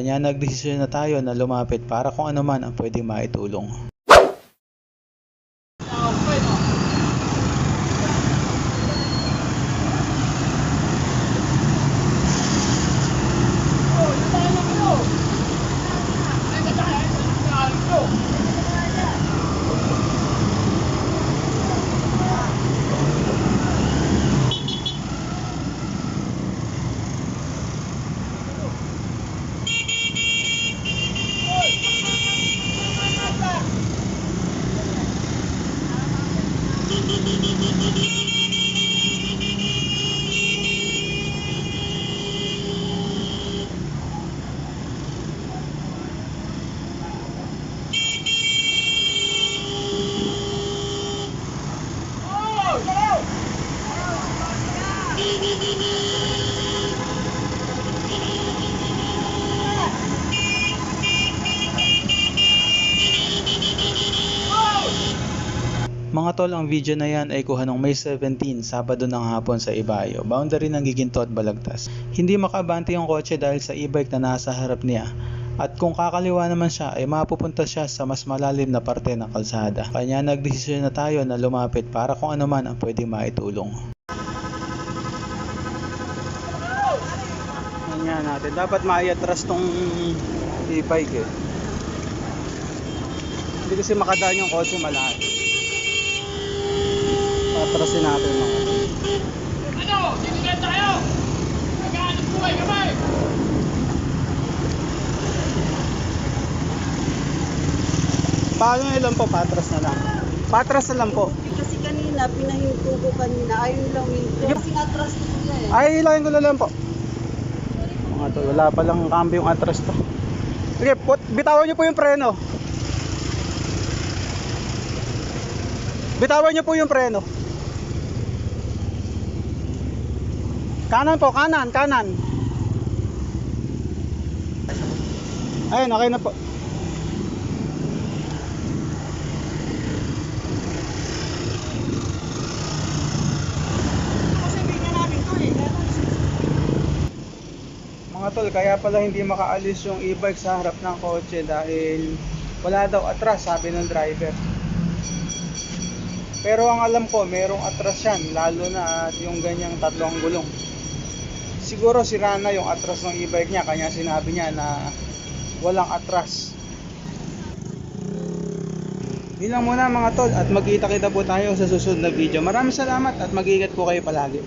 Kanya nagdesisyon na tayo na lumapit para kung ano man ang pwedeng maitulong. Mga tol, ang video na yan ay kuha ng May 17, Sabado ng hapon sa Ibayo, boundary ng Giginto at Balagtas. Hindi makabante yung kotse dahil sa e-bike na nasa harap niya. At kung kakaliwa naman siya ay mapupunta siya sa mas malalim na parte ng kalsada. Kanya nagdesisyon na tayo na lumapit para kung ano man ang pwedeng maitulong. Yan natin, dapat maiatras tong e-bike eh. Hindi kasi makadaan yung kotse malaki. Patrasin natin mga. Ano? Sinigan tayo! Naghahanap buhay kami! Paano ilan po? Patras na lang. Patras na lang po. Kasi kanina, pinahinto ko kanina. Ayaw nilang hinto. Kasi atras na nila eh. Ay, ilangin ko na lang po. Mga tol, wala palang cambio yung atras to. Sige, bitawan nyo po yung preno. Bitawan nyo po yung preno. Kanan po, kanan. Ayun, okay na po. Mga tol, kaya pala hindi makaalis yung e-bike sa harap ng kotse dahil wala daw atras, sabi ng driver. Pero ang alam ko, merong atras yan, lalo na yung ganyang tatlong gulong. Siguro sira na yung atras ng e-bike niya, kanya sinabi niya na walang atras. Yun lang muna mga tol, at magkita-kita po tayo sa susunod na video. Maraming salamat at mag-iingat po kayo palagi.